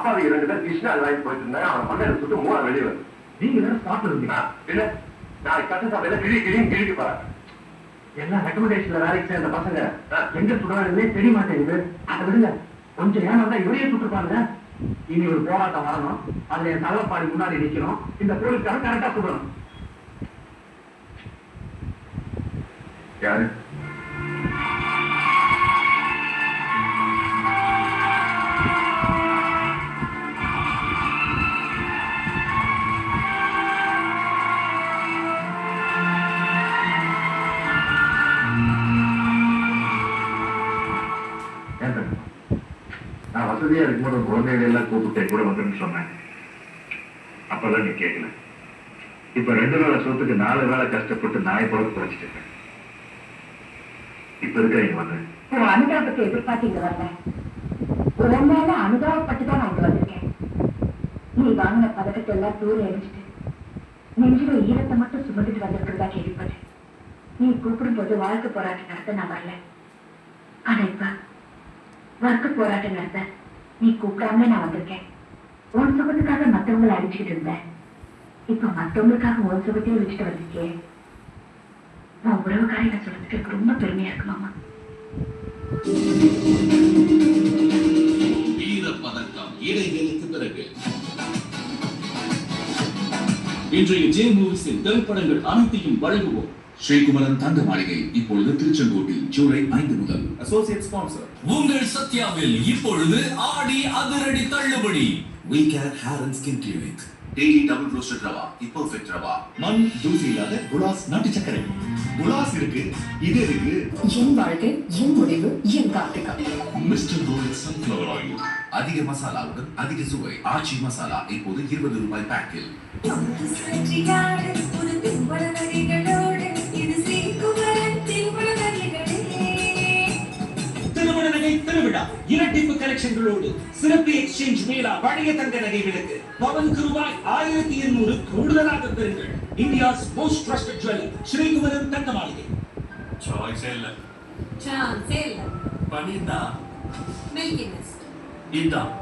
அப்பாவி 2 பேர் கிருஷ்ணா வாங்கி போயிட்டு இருந்தாங்க. அவன் மண்ணில் சுட்டு 3 வெளியே வருது. நீங்க வேற ஸ்பாட்ல இருந்தீங்க இல்ல? நான் கட்ட சபையில கிழிக்கு போறேன். எல்லாம் ரெக்கமெண்டேஷன்ல வேலைக்கு சேர்ந்த பசங்க எங்க சுடுறாங்கன்னே தெரிய மாட்டேங்குது. அதை விடுங்க, கொஞ்சம் நேரம் தான் இவரையே சுட்டுருப்பாங்க. இனி ஒரு போராட்டம் வரணும். அதுல என் தலைப்பாடி முன்னாடி நிக்கணும். இந்த போலீஸ்காரன் கரெக்டா சுடணும். யாரு? நான் வசதியா இருக்கும்போது குழந்தைகள் எல்லாம் கூப்பிட்டு கூட வந்துன்னு சொன்னேன். அப்பதான் நீ கேட்கல. இப்ப 2 வேளை சொத்துக்கு 4 வேளை கஷ்டப்பட்டு நாயை போல குறைச்சிட்டு இருக்கேன். இப்ப இருக்க இங்க வந்தேன். அனுதாபத்தை எதிர்பார்த்து இங்க வரல. ஒரு மேல அனுதாபப்பட்டுதான் நான் இங்க வந்திருக்கேன். நீ வாங்கின பதக்கத்தை எல்லாம் தூர எரிஞ்சிட்டு நெஞ்சில ஈரத்தை மட்டும் சுமந்துட்டு வந்திருக்கிறதா கேள்விப்பட்டேன். நீ கூப்பிடும் போது வாழ்க்கை போராட்டம் நடத்த நான் வரல. ஆனா இப்ப வர்க்க போராட்டம் நடத்த நீ கூப்பிடாமலே நான் வந்திருக்கேன். உன் சுகத்துக்காக மற்றவங்களை அடிச்சுக்கிட்டு இருந்தேன். இப்ப மற்றவங்களுக்காக உன் சுகத்தையும் வச்சுட்டு வந்திருக்கேன். உன் உறவுக்காரை நான் சொல்றதுக்கு எனக்கு ரொம்ப பெருமையா இருக்கு மாமா. வீர பதக்கம் இடைவேளைக்கு பிறகு இன்றைய ஜே மூவிஸின் திரைப்படங்கள் அனைத்தையும் வழங்குவோம். ஸ்ரீகுமரன் தங்க மாளிகை இப்பொழுது திருச்செங்கோட்டில் ஜூலை 5 முதல். அசோசியேட் ஸ்பான்சர் உங்கள் சத்யாவில் இப்பொழுது ஆடி அதிரடி தள்ளுபடி. We Care Hair and Skin Clinic. Daily double roasted rava, perfect rava. மண் தூசி இல்லாத குலாஸ் நாட்டு சர்க்கரை. குலாஸ் இருக்கு, இது இருக்கு. என் வாழ்க்கை, என் முடிவு, என் Karthika. Mister gold sunflower oil. அதிக மசாலாவுடன் அதிக சுவை. ஆச்சி மசாலா இப்போது 20 ரூபாய் பேக்கில். திருமண நகை திருவிழா இரட்டிப்பு கலெக்ஷன்களோடு சிறப்பு எக்ஸ்சேஞ்ச் மேளா பழைய தங்க நகைகளுக்கு பவனுக்கு ரூபாய் 1200 கூடுதலாக பெறுங்கள். India's most trusted jeweller Srikumaran Thanga Maaligai. Choice இல்ல, சான்ஸ் இல்ல. பன்னீர்னா மில்கி மிஸ்ட். இதான்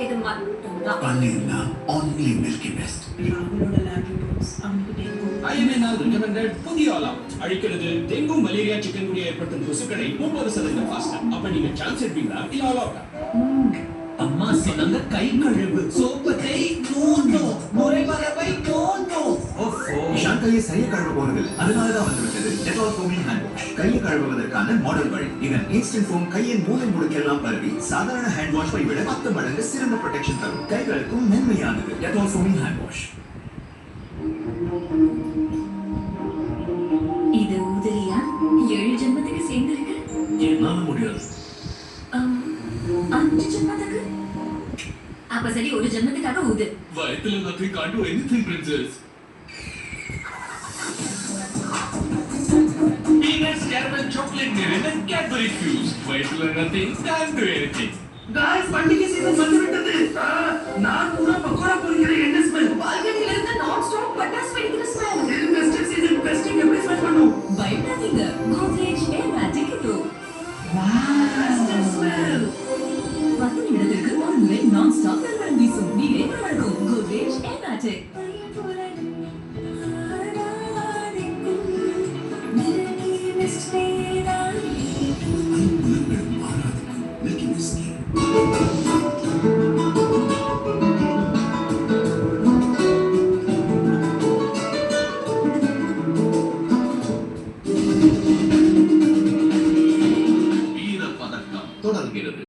இது மட்டும்தான். பன்னீர்னா only Milky Mist. ராகுலோட லேப் ரிப்போர்ட்ஸ் அவனுக்கு டெங்கு. IMNR recommended புதிய அலாட் அழிக்கிறது. டெங்கு மலேரியா சிக்கன் குனியா ஏற்படுத்தும் கொசுக்களை 30% ஃபாஸ்டா. அப்ப நீங்க சான்ஸ் எடுப்பீங்களா இல்ல அலாட்? அம்மா சொன்னாங்க கை கழுவு சோப்பத்தை நோனோ முறை வரவை நோனோ. ஓஃபோ ஷான் கையை சரியா கழுவ போறதில்லை. அதனால தான் வந்துவிட்டது டெட்டால் ஃபோமிங் ஹேண்ட் வாஷ். கையை கழுவுவதற்கான மாடல் வழி. இதன் இன்ஸ்டன்ட் ஃபோம் கையின் மூலை முடுக்கெல்லாம் பரவி சாதாரண ஹேண்ட் வாஷை விட 10 மடங்கு சிறந்த ப்ரொடெக்ஷன் தரும். கைகளுக்கும் மென்மையானது டெட்டால் ஃபோமிங் ஹேண்ட் வாஷ். இது உதரியா 7 ஜென்மத்துக்கு சேர்ந்திருக்கு. என்னால முடியாது. 5 ஜென்மத்துக்கு. அப்ப சரி, ஒரு ஜென்மத்துக்காக உது. வயத்துல nothing can't do anything, princess. Peanuts, caramel, chocolate, நிறைந்த Cadbury Fuse. வயத்துல nothing can't do anything. Guys பண்டிகை சீசன் வந்துவிட்டது. நான் கூட பக்கோடா பொரிக்கிற என்ன ஸ்மெல். பால்கனில இருந்து நான் ஸ்டாப் பட்டாஸ் வெடிக்கிற ஸ்மெல். இது ஃபெஸ்டிவ் சீசன் பெஸ்டிங் எப்படி ஸ்மெல் பண்ணும்? பயப்படாதீங்க, கோத்ரேஜ் ஏர் மேஜிக் இது. Festive smell. 10 நிமிடத்திற்கு ஒரு முறை நான் ஸ்டாப் நல்வரம் வீசும். நீரே வழங்கும் கோத்ரேஜ் ஏர் மேஜிக்.